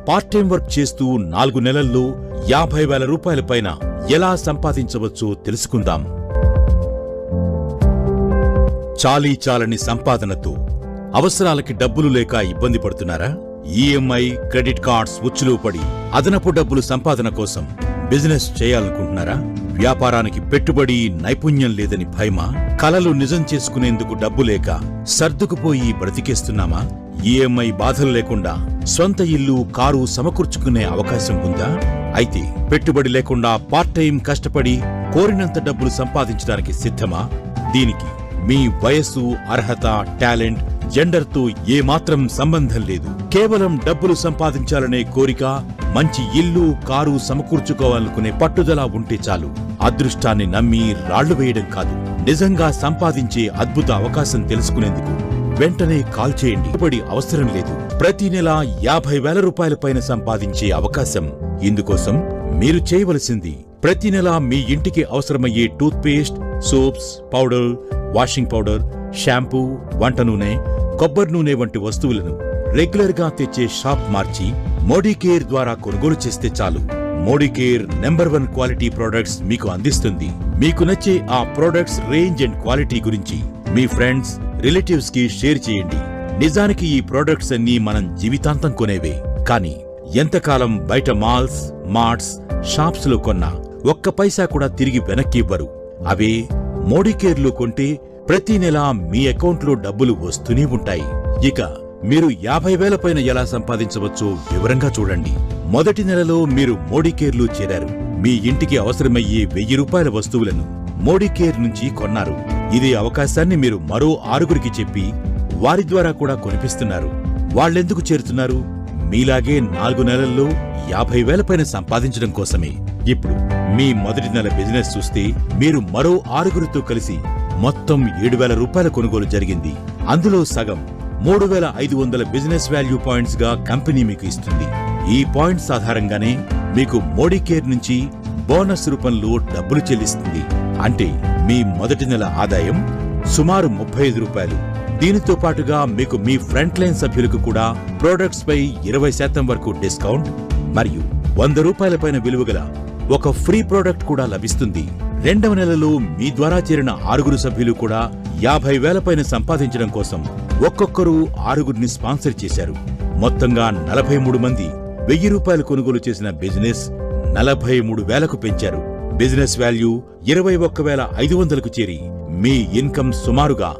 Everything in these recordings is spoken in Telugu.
పార్ట్ టైం వర్క్ చేస్తూ 4 నెలల్లో 50,000 రూపాయల పైన ఎలా సంపాదించవచ్చో తెలుసుకుందాం. చాలీచాలని సంపాదనతో అవసరాలకి డబ్బులు లేక ఇబ్బంది పడుతున్నారా? ఈఎంఐ, క్రెడిట్ కార్డ్స్ ఉచ్చులో పడి అదనపు డబ్బులు సంపాదన కోసం బిజినెస్ చేయాలనుకుంటున్నారా? వ్యాపారానికి పెట్టుబడి నైపుణ్యం లేదని భయమా? కలలు నిజం చేసుకునేందుకు డబ్బు లేక సర్దుకుపోయి బ్రతికేస్తున్నామా? ఈఎంఐ బాధలు లేకుండా స్వంత ఇల్లు, కారు సమకూర్చుకునే అవకాశం ఉందా? అయితే పెట్టుబడి లేకుండా పార్ట్ టైం కష్టపడి కోరినంత డబ్బులు సంపాదించడానికి సిద్ధమా? దీనికి మీ వయస్సు, అర్హత, టాలెంట్, జెండర్తో ఏమాత్రం సంబంధం లేదు. కేవలం డబ్బులు సంపాదించాలనే కోరిక, మంచి ఇల్లు, కారు సమకూర్చుకోవాలనుకునే పట్టుదల ఉంటే చాలు. అదృష్టాన్ని నమ్మి రాళ్లు వేయడం కాదు, నిజంగా సంపాదించే అద్భుత అవకాశం తెలుసుకునేందుకు వెంటనే కాల్ చేయండి. పెట్టుబడి అవసరం లేదు. ప్రతి నెల 50,000 రూపాయల పైన సంపాదించే అవకాశం. ఇందుకోసం మీరు చేయవలసింది ప్రతి నెల మీ ఇంటికి అవసరమయ్యే toothpaste, soaps, powder, washing powder, shampoo, వంట నూనె, కొబ్బరి నూనె వంటి వస్తువులను రెగ్యులర్ గా తెచ్చే షాప్ మార్చి మోడీకేర్ ద్వారా కొనుగోలు చేస్తే చాలు. మోడీకేర్ నెంబర్ 1 క్వాలిటీ ప్రొడక్ట్స్ మీకు అందిస్తుంది. మీకు నచ్చే ఆ ప్రొడక్ట్స్ రేంజ్ అండ్ క్వాలిటీ గురించి మీ ఫ్రెండ్స్, రిలేటివ్స్ కి షేర్ చేయండి. నిజానికి ఈ ప్రొడక్ట్స్ అన్నీ మనం జీవితాంతం కొనేవే. కానీ ఎంతకాలం బయట మాల్స్, మార్ట్స్, షాప్స్ లో కొన్నా ఒక్క పైసా కూడా తిరిగి వెనక్కి ఇవ్వరు. అవే మోడీకేర్లో కొంటే ప్రతి నెల మీ అకౌంట్లో డబ్బులు వస్తూనే ఉంటాయి. ఇక మీరు 50,000 పైన ఎలా సంపాదించవచ్చో వివరంగా చూడండి. మొదటి నెలలో మీరు మోడీకేర్లో చేరారు. మీ ఇంటికి అవసరమయ్యే 1,000 రూపాయల వస్తువులను మోడీకేర్ నుంచి కొన్నారు. ఇదే అవకాశాన్ని మీరు మరో 6గురికి చెప్పి వారి ద్వారా కూడా కొనిపిస్తున్నారు. వాళ్ళెందుకు చేరుతున్నారు? మీలాగే 4 నెలల్లో 50,000 పైన సంపాదించడం కోసమే. ఇప్పుడు మీ మొదటి నెల బిజినెస్ చూస్తే మీరు మరో 6గురితో కలిసి మొత్తం 7,000 రూపాయల కొనుగోలు జరిగింది. అందులో సగం 3,500 బిజినెస్ వాల్యూ పాయింట్స్ గా కంపెనీ మీకు ఇస్తుంది. ఈ పాయింట్స్ ఆధారంగానే మీకు మోడీకేర్ నుంచి బోనస్ రూపంలో డబ్బులు చెల్లిస్తుంది. అంటే మీ మొదటి నెల ఆదాయం సుమారు 35 రూపాయలు. దీనితో పాటుగా మీకు మీ ఫ్రంట్ లైన్ సభ్యులకు కూడా ప్రొడక్ట్స్ పై 20% వరకు డిస్కౌంట్ మరియు 100 రూపాయల పైన విలువగల ఒక ఫ్రీ ప్రోడక్ట్ కూడా లభిస్తుంది. రెండవ నెలలో మీ ద్వారా చేరిన 6గురు సభ్యులు కూడా 50,000 పైన సంపాదించడం కోసం ఒక్కొక్కరు 6గురిని స్పాన్సర్ చేశారు. మొత్తంగా 43 మంది 1,000 రూపాయలు కొనుగోలు చేసిన బిజినెస్ 43,000కు పెంచారు. బిజినెస్ వాల్యూ 21,500కు చేరి మీ ఇన్కమ్ సుమారుగా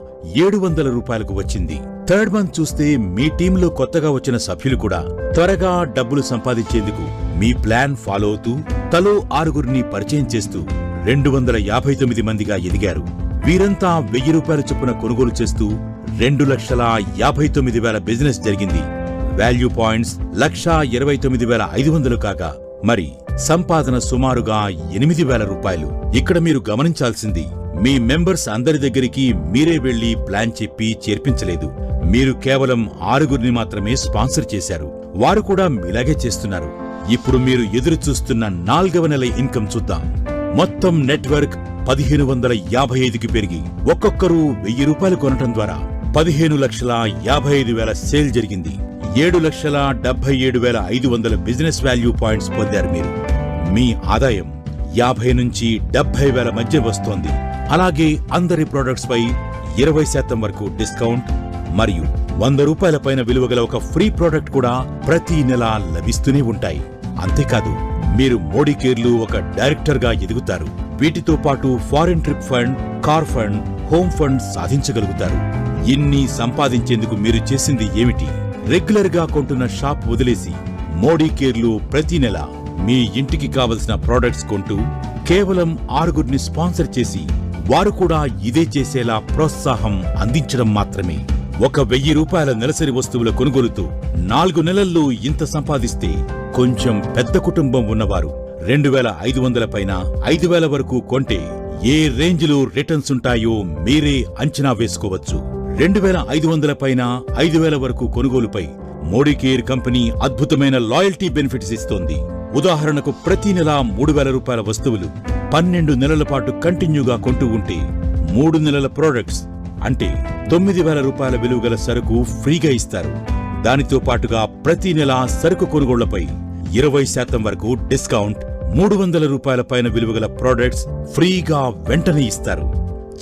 700 రూపాయలకు వచ్చింది. థర్డ్ మంత్ చూస్తే మీ టీంలో కొత్తగా వచ్చిన సభ్యులు కూడా త్వరగా డబ్బులు సంపాదించేందుకు మీ ప్లాన్ ఫాలో అవుతూ తలో 6గురిని పరిచయం చేస్తూ 259 మందిగా ఎదిగారు. వీరంతా 1,000 రూపాయల చొప్పున కొనుగోలు చేస్తూ 2,59,000 బిజినెస్ జరిగింది. వాల్యూ పాయింట్స్ 1,29,500 కాగా మరి సంపాదన సుమారుగా 8,000 రూపాయలు. ఇక్కడ మీరు గమనించాల్సింది మీ మెంబర్స్ అందరి దగ్గరికి మీరే వెళ్లి ప్లాన్ చెప్పి చేర్పించలేదు. మీరు కేవలం 6గురిని మాత్రమే స్పాన్సర్ చేశారు. వారు కూడా మీలాగే చేస్తున్నారు. ఇప్పుడు మీరు ఎదురు చూస్తున్న 4వ నెల ఇన్కమ్ చూద్దాం. మొత్తం నెట్వర్క్ 1,555కి పెరిగి ఒక్కొక్కరు 1,000 రూపాయలు కొనటం ద్వారా 15,55,000 సేల్ జరిగింది. 7,77,500 బిజినెస్ వాల్యూ పాయింట్స్ పొందారు మీరు. మీ ఆదాయం 50 నుంచి 70,000 మధ్య వస్తోంది. అలాగే అందరి ప్రొడక్ట్స్ పై 20% వరకు డిస్కౌంట్ మరియు 100 రూపాయల పైన విలువగల ఒక ఫ్రీ ప్రోడక్ట్ కూడా ప్రతి నెల లభిస్తూనే ఉంటాయి. అంతేకాదు మీరు మోడీకేర్లో ఒక డైరెక్టర్ గా ఎదుగుతారు. వీటితో పాటు foreign trip fund, car fund, home fund సాధించగలుగుతారు. ఇన్ని సంపాదించేందుకు మీరు చేసింది ఏమిటి? రెగ్యులర్ గా కొంటున్న షాప్ వదిలేసి మోడీకేర్లో ప్రతి నెల మీ ఇంటికి కావలసిన ప్రోడక్ట్స్ కొంటూ కేవలం 6గురిని స్పాన్సర్ చేసి వారు కూడా ఇదే చేసేలా ప్రోత్సాహం అందించడం మాత్రమే. ఒక 1,000 రూపాయల నెలసరి వస్తువుల కొనుగోలుతో 4 నెలల్లో ఇంత సంపాదిస్తే కొంచెం పెద్ద కుటుంబం ఉన్నవారు 2,500 పైన 5,000 వరకు కొంటే ఏ రేంజ్లో రిటర్న్స్ ఉంటాయో మీరే అంచనా వేసుకోవచ్చు. 2,500 పైన 5,000 వరకు కొనుగోలుపై మోడీకేర్ కంపెనీ అద్భుతమైన లాయల్టీ బెనిఫిట్స్ ఇస్తోంది. ఉదాహరణకు ప్రతి నెల 3,000 రూపాయల వస్తువులు 12 నెలల పాటు కంటిన్యూగా కొంటూ ఉంటే 3 నెలల ప్రోడక్ట్స్ అంటే 9,000 రూపాయల విలువగల సరుకు ఫ్రీగా ఇస్తారు. దానితో పాటుగా ప్రతి నెల సరుకు కొనుగోళ్లపై 20% వరకు డిస్కౌంట్, 300 రూపాయల పైన విలువగల ప్రొడక్ట్స్ ఫ్రీగా వెంటనే ఇస్తారు.